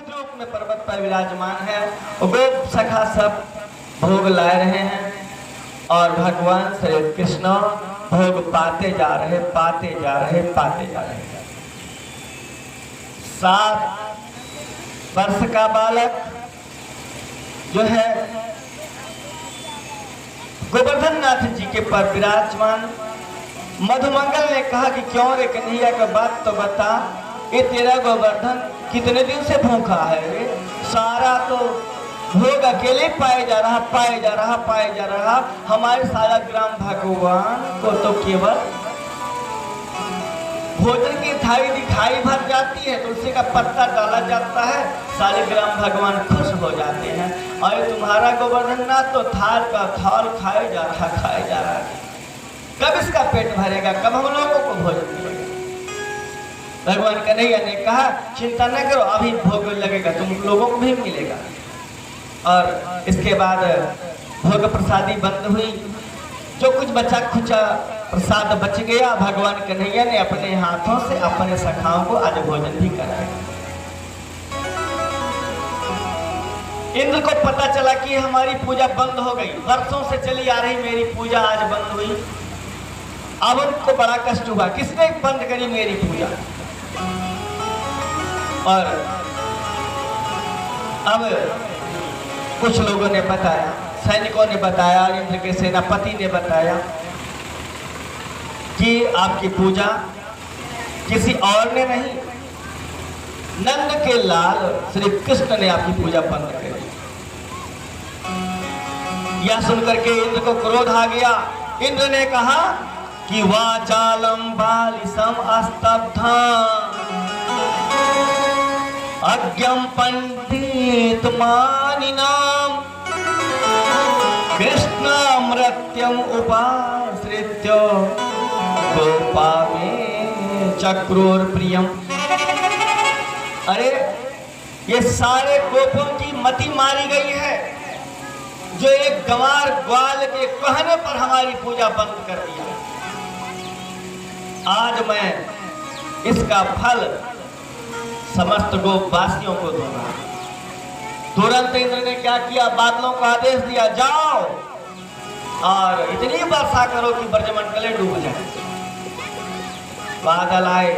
रूप में पर्वत पर विराजमान है। गोप सखा सब भोग ला रहे हैं और भगवान श्री कृष्ण भोग पाते जा रहे, पाते जा रहे, पाते जा रहे। 7 वर्ष का बालक जो है गोवर्धन नाथ जी के पर विराजमान। मधुमंगल ने कहा कि क्यों रे कन्हैया का बात तो बता, ये तेरा गोवर्धन कितने दिन से भूखा है रे? सारा तो भोग अकेले पाए जा रहा, पाए जा रहा, पाए जा रहा। हमारे सारा ग्राम भगवान को तो केवल भोजन की थाली दिखाई भर जाती है, तुलसी का पत्ता डाला जाता है, सारे ग्राम भगवान खुश हो जाते हैं। और तुम्हारा गोवर्धन नाथ तो थाल का थाल खाए जा रहा, खाए जा रहा है। कब इसका पेट भरेगा, कब हम लोगों को भोजन मिलेगा? भगवान कन्हैया ने कहा चिंता न करो, अभी भोग लगेगा, तुम लोगों को भी मिलेगा। और इसके बाद भोग प्रसादी बंद हुई। जो कुछ बचा खुचा प्रसाद बच गया, भगवान कन्हैया ने अपने हाथों से अपने सखाओं को आज भोजन भी कराया। इंद्र को पता चला कि हमारी पूजा बंद हो गई, वर्षों से चली आ रही मेरी पूजा आज बंद हुई। अब उनको बड़ा कष्ट हुआ, किसने बंद करी मेरी पूजा? और अब कुछ लोगों ने बताया, सैनिकों ने बताया, इंद्र के सेनापति ने बताया कि आपकी पूजा किसी और ने नहीं, नंद के लाल श्री कृष्ण ने आपकी पूजा बंद कर दी। यह सुनकर के इंद्र को क्रोध आ गया। इंद्र ने कहा कि वाचालम बालिसम अस्तब्धम अज्ञम पंडित मानिनाम कृष्णामृत्यम उपाश्रित्य गोपा में चक्रोर प्रियम। अरे ये सारे गोपों की मति मारी गई है, जो एक गंवार ग्वाल के कहने पर हमारी पूजा बंद कर दिया। आज मैं इसका फल समस्त गोपवासियों को दूंगा। तुरंत इंद्र ने क्या किया, बादलों को आदेश दिया, जाओ और इतनी वर्षा करो कि ब्रजमंडले डूब जाए। बादल आए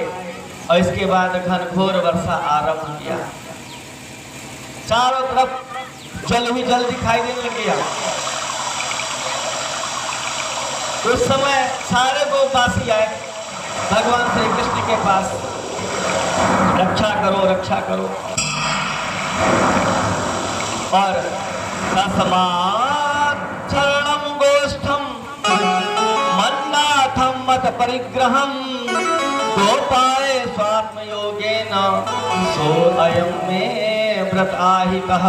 और इसके बाद घनघोर वर्षा आरंभ किया। चारों तरफ जल ही जल दिखाई देने लग गया। उस समय सारे गोपवासी आए भगवान श्री कृष्ण के पास, रक्षा करो, रक्षा करो। और तस्मात् शरणं गोष्ठं मन्नाथं मत परिग्रहं गोपाय स्वात्म योगेन सो अयं मे व्रत आहितः।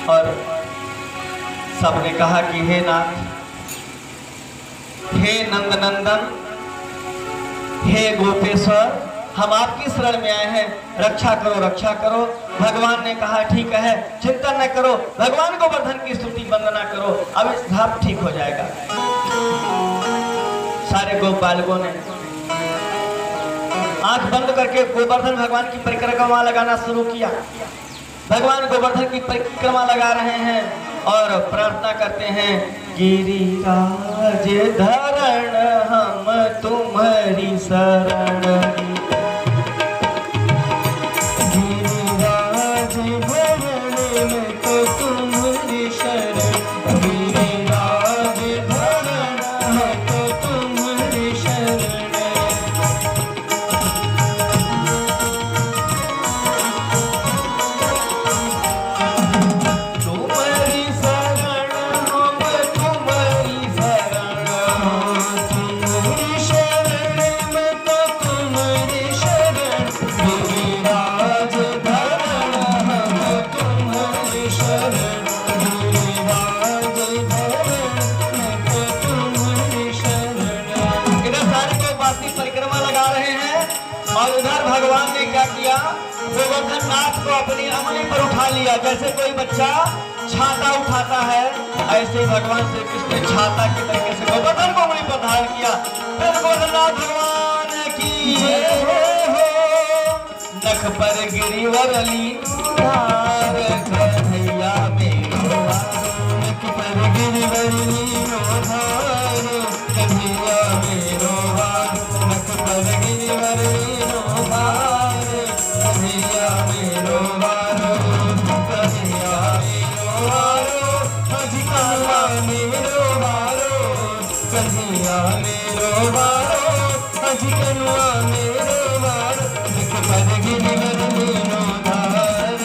और सबने कहा कि हे नाथ, हे नंद नंदन, हे गोपेश्वर, हम आपकी शरण में आए हैं, रक्षा करो, रक्षा करो। भगवान ने कहा ठीक है, चिंता न करो, भगवान गोवर्धन की स्तुति वंदना करो, अब सब ठीक हो जाएगा। सारे गोप बालकों ने आंख बंद करके गोवर्धन भगवान की परिक्रमा लगाना शुरू किया। भगवान गोवर्धन की परिक्रमा लगा रहे हैं और प्रार्थना करते हैं, गिरिराज धरण हम तुम्हारी शरण, गिरिराज धरण में तो तुम्हारी शरण, गिरिराज धरण है तो तुम्हारी शरण। भगवान ने क्या किया, गोवर्धन नाथ को अपनी अंगुली पर उठा लिया। जैसे कोई बच्चा छाता उठाता है, ऐसे भगवान श्री कृष्ण ने छाता के तरीके से गोवर्धन को अंगुली पर धारण किया। फिर गोवर्धन नाथ भगवान की जय हो, नख नख पर गिरिवर लीनो धार कन्हैया मेरो वारो नख पर गिरिवर लीनो धार कन्हैया मेरो वारो नख पर गिरिवर लीनो धार कन्हैया मेरो वारो कन्हैया मेरो वारो अधिकाला मेरो वारो कन्हैया मेरो वारो अधिकनुआ मेरो वारो नख पर गिरिवर लीनो धार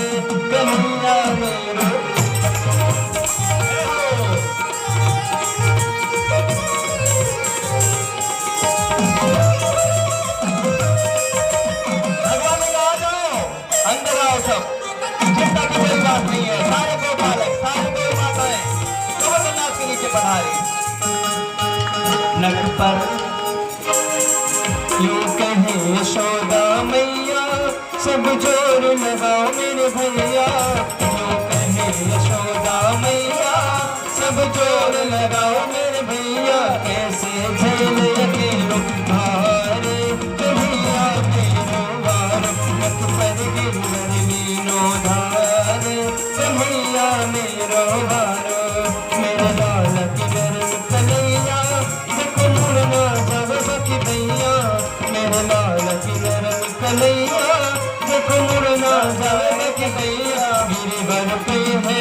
कन्हैया मेरो। भगवान ने कहा जाओ अंदर आओ सब, चिंता की कोई बात नहीं है। सारे गौ बालक सारे गौ माताएं गोवर्धननाथ के नीचे पधारे। नख पर यूं कहे यशोदा मैया सब जोर लगाओ मेरे भैया, यूं कहे यशोदा मैया सब जोर लगाओ मेरे भैया, कैसे झेल अकेलो भार कन्हैया मेरो वारो नख पर गिरिवर लीनो धार कन्हैया मेरो वारो मेरा लाल किरण कन्हैया देखो मुड़ना जब सखी भैया, मेरे लाल किरण कन्हैया देखो मुड़ना जब सखी भैया, गिरिवर पे है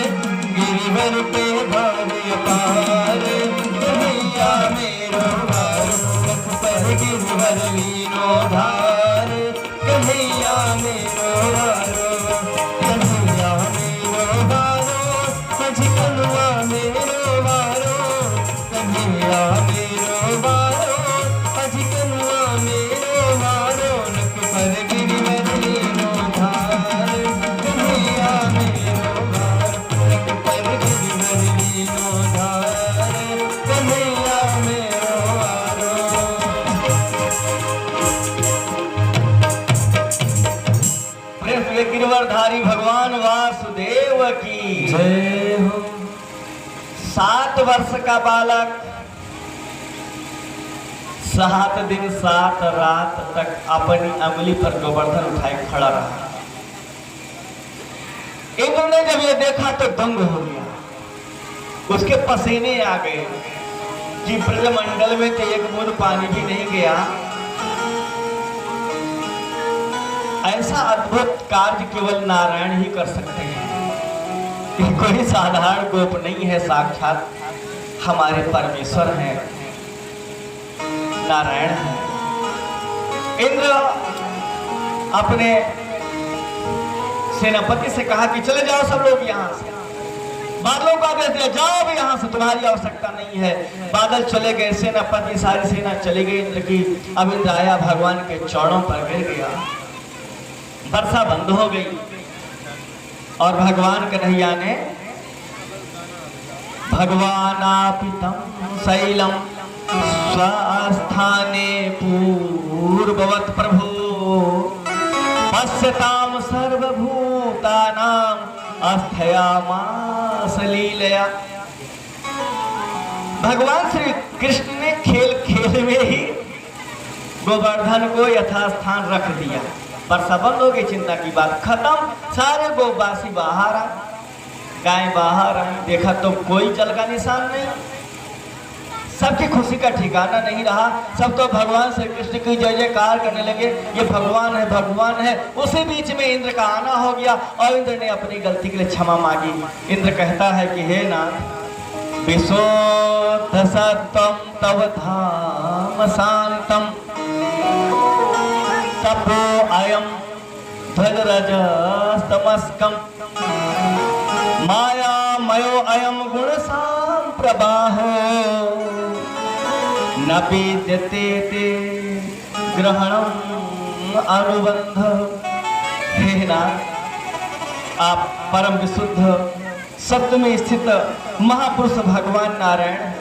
गिरिवर पे भार अपार कन्हैया मेरो वारो नख पर गिरिवर लीनो धार कन्हैया मेरो वारो कन्हैया मेरो वारो अधिकनुआ मेरो वारो कन्हैया मेरो वारो अधिकनुआ मेरो वारो नख पर गिरिवर लीनो धार कन्हैया मेरो वारो नख पर गिरिवर लीनो धार कन्हैया मेरो वारो। प्रेम से गिरवरधारी भगवान वासुदेव की जय हो। 7 वर्ष का बालक 7 दिन 7 रात तक अपनी अंगुली पर गोवर्धन उठाए खड़ा रहा। इंद्र ने जब ये देखा तो दंग हो गया, उसके पसीने आ गए कि ब्रजमंडल में तो एक बूंद पानी भी नहीं गया। ऐसा अद्भुत कार्य केवल नारायण ही कर सकते हैं, ये कोई साधारण गोप नहीं है, साक्षात हमारे परमेश्वर हैं, नारायण हैं। इंद्र अपने सेनापति से कहा कि चले जाओ सब लोग यहाँ से, बादलों का आदेश दिया जाओ भी यहाँ से, तुम्हारी आवश्यकता नहीं है। बादल चले गए, सेनापति सारी सेना चली गई इंद्र की। अब इंद्र आया, भगवान के चरणों पर गिर गया, वर्षा बंद हो गई और भगवान कन्हैया ने भगवानापितं शैलम स्वस्थाने पूर्ववत् प्रभु पश्यताम सर्वभूतानां अस्थयामास लीलया। भगवान श्री कृष्ण ने खेल खेल में ही गोवर्धन को यथास्थान रख दिया। वर्षा बंद हो गई, चिंता की बात खत्म। सारे गोवासी बाहर आए, गाय बाहर आई, देखा तो कोई जल का निशान नहीं, सबकी खुशी का ठिकाना नहीं रहा। सब तो भगवान श्री कृष्ण की जय जयकार करने लगे, ये भगवान है भगवान है। उसी बीच में इंद्र का आना हो गया और इंद्र ने अपनी गलती के लिए क्षमा मांगी। इंद्र कहता है कि हे नाथ, विशोध सत्वम तव धाम शांतम तपो अयम ध्वजरजस्तमस्कम मायामयो अयम गुण संप्रवाहो न विद्यते ते ग्रहणम अनुबंध। हे नाथ, आप परम विशुद्ध सत्य में स्थित महापुरुष भगवान नारायण हैं।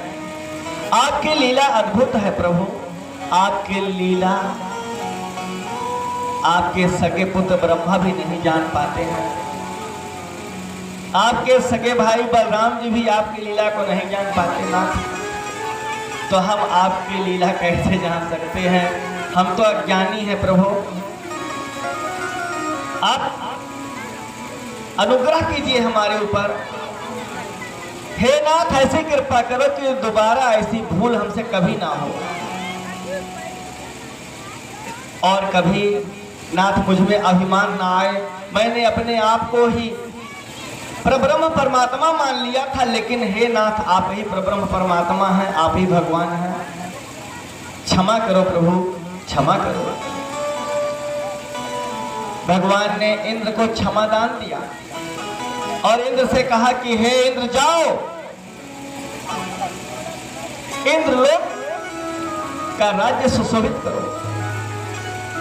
आपकी लीला अद्भुत है प्रभु, आपकी लीला आपके सगे पुत्र ब्रह्मा भी नहीं जान पाते हैं, आपके सगे भाई बलराम जी भी आपकी लीला को नहीं जान पाते ना, तो हम आपकी लीला कैसे जान सकते हैं? हम तो अज्ञानी हैं प्रभु। आप अनुग्रह कीजिए हमारे ऊपर। हे नाथ, ऐसी कृपा करो कि दोबारा ऐसी भूल हमसे कभी ना हो, और कभी नाथ मुझ में अभिमान ना आए। मैंने अपने आप को ही परब्रह्म परमात्मा मान लिया था, लेकिन हे नाथ, आप ही परब्रह्म परमात्मा हैं, आप ही भगवान हैं। क्षमा करो प्रभु, क्षमा करो। भगवान ने इंद्र को क्षमा दान दिया और इंद्र से कहा कि हे इंद्र, जाओ इंद्रलोक का राज्य सुशोभित करो।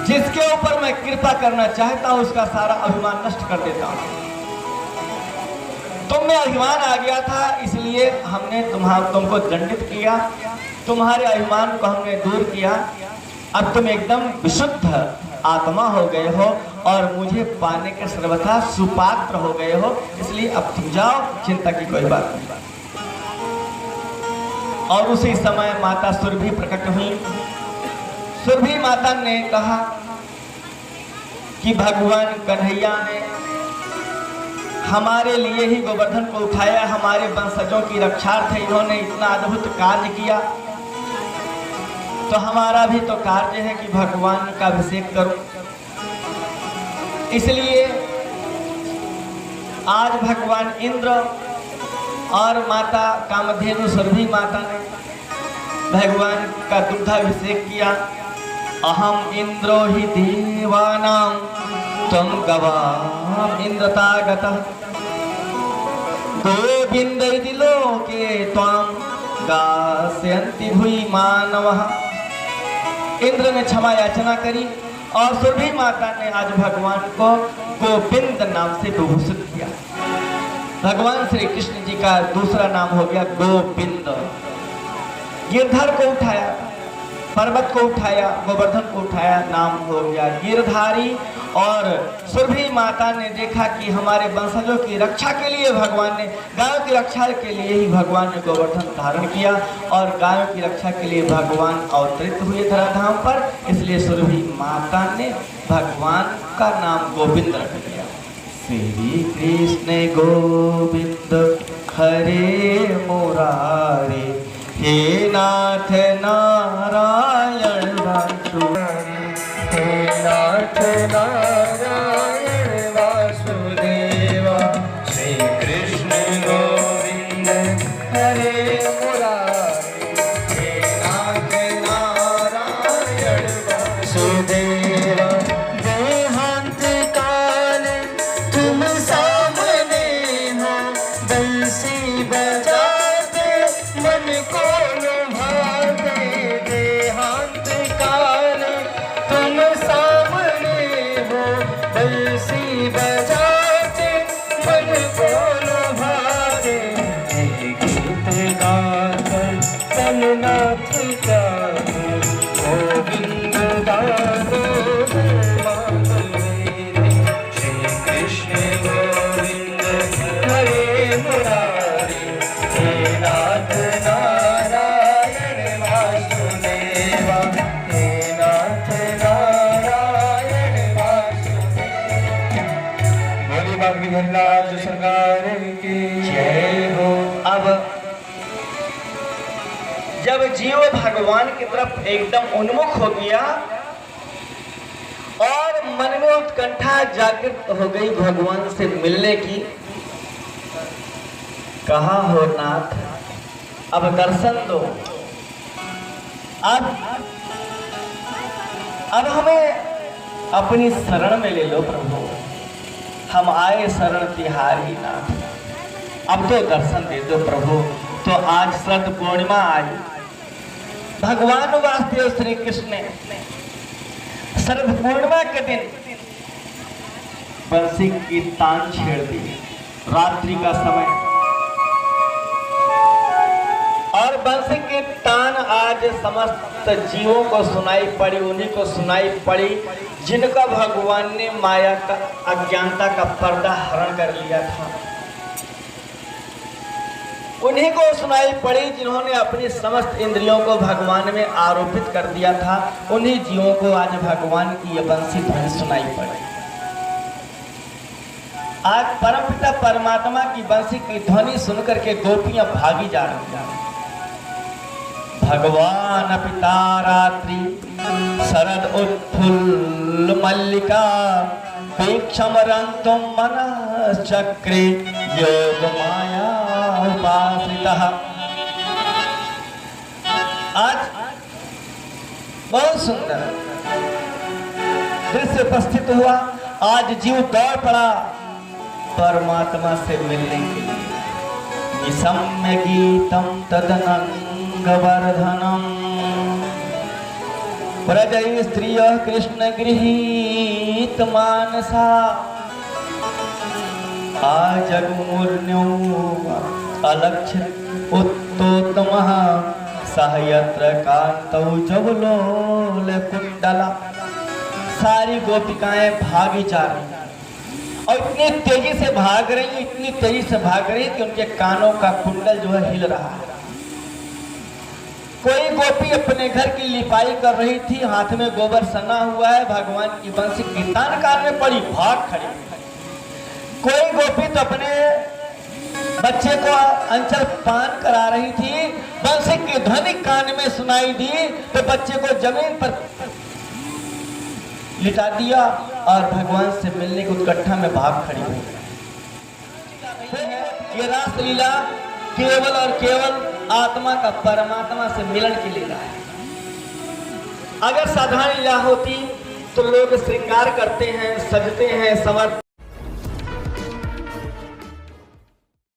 जिसके ऊपर मैं कृपा करना चाहता हूं उसका सारा अभिमान नष्ट कर देता हूं। तुम में अभिमान आ गया था, इसलिए हमने तुमको दंडित किया, तुम्हारे अभिमान को हमने दूर किया। अब तुम एकदम विशुद्ध आत्मा हो गए हो और मुझे पाने के सर्वथा सुपात्र हो गए हो, इसलिए अब तुम जाओ, चिंता की कोई बात नहीं। और उसी समय माता सुरभि प्रकट हुई। सुरभि माता ने कहा कि भगवान कन्हैया ने हमारे लिए ही गोवर्धन को उठाया, हमारे वंशजों की रक्षार्थ इन्होंने इतना अद्भुत कार्य किया, तो हमारा भी तो कार्य है कि भगवान का अभिषेक करो। इसलिए आज भगवान इंद्र और माता कामधेनु सुरभि माता ने भगवान का दुग्धाभिषेक किया। अहम इंद्रो हि देवानां त्वं गवाम् इंद्रतागतः गोविंद इति लोके त्वां गास्यन्ति भुवि मानवः। इंद्र ने क्षमा याचना करी और सुरभि माता ने आज भगवान को गोविंद नाम से विभूषित किया। भगवान श्री कृष्ण जी का दूसरा नाम हो गया गोविंद। गिरधर को उठाया, पर्वत को उठाया, गोवर्धन को उठाया, नाम हो गया गिरधारी। और सुरभि माता ने देखा कि हमारे वंशजों की रक्षा के लिए भगवान ने, गायों की रक्षा के लिए ही भगवान ने गोवर्धन धारण किया और गायों की रक्षा के लिए भगवान अवतरित हुए धराधाम पर, इसलिए सुरभि माता ने भगवान का नाम गोविंद रख दिया। श्री कृष्ण गोविंद हरे मुरारे, हे नाथ नारायण वासुदेव, हे नाथ नारायण वासुदेव। श्री कृष्ण गोविंद हरे मुरारे, हे नाथ नारायण वासुदेव। देहांत काल तुम सामने हो, बंसी बजाते मन को सरकार की जय हो। अब जब जीव भगवान की तरफ एकदम उन्मुख हो गया और मन में उत्कंठा जागृत हो गई भगवान से मिलने की, कहा हो नाथ अब दर्शन दो, अब हमें अपनी शरण में ले लो प्रभु, हम आए शरण तिहारी नाथ, अब तो दर्शन दे दो प्रभु। तो आज शरद पूर्णिमा आई, भगवान वासुदेव श्री कृष्ण ने शरद पूर्णिमा के दिन बंसी की तान छेड़ दी, रात्रि का समय, और बंसी की तान आज समस्त जीवों को सुनाई पड़ी, उन्हीं को सुनाई पड़ी जिनका भगवान ने माया का, अज्ञानता का पर्दा हरण कर लिया था। उन्हीं को सुनाई पड़ी जिन्होंने अपनी समस्त इंद्रियों को भगवान में आरोपित कर दिया था। उन्हीं जीवों को आज भगवान की ये बंसी ध्वनि सुनाई पड़ी। आज परमपिता परमात्मा की बंसी की ध्वनि सुनकर के गोपियां भागी जा रही हैं। भगवान पिता रात्रि शरद उत्फुल्ल मल्लिका वीक्षमरन्तुं मनः चक्रे योग माया उपाश्रितः। आज बहुत सुंदर दृश्य उपस्थित हुआ। आज जीव दौड़ पड़ा परमात्मा से मिलने के लिए। निशम्य गीतम तदनंगवर्धनम प्रजय स्त्रिय कृष्ण गृहीत मानसा आजगमुर्ण्यो अलक्षित उत्तोत्तमः सहयत्र कांतौ जवलोल कुंडला। सारी गोपिकाएं भागी जा रही और इतनी तेजी से भाग रही, इतनी तेजी से भाग रही कि उनके कानों का कुंडल जो है हिल रहा है। कोई गोपी अपने घर की लिपाई कर रही थी, हाथ में गोबर सना हुआ है, भगवान की बंसी कीर्तन करने पड़ी, भाग खड़ी। कोई गोपी तो अपने बच्चे को अंचल पान करा रही थी, बंसी की ध्वनि कान में सुनाई दी तो बच्चे को जमीन पर लिटा दिया और भगवान से मिलने की उत्कंठा में भाग खड़ी हुई। ये रासलीला केवल और केवल आत्मा का परमात्मा से मिलन की लीला है। अगर साधारण लीला होती तो लोग श्रृंगार करते हैं, सजते हैं, संवर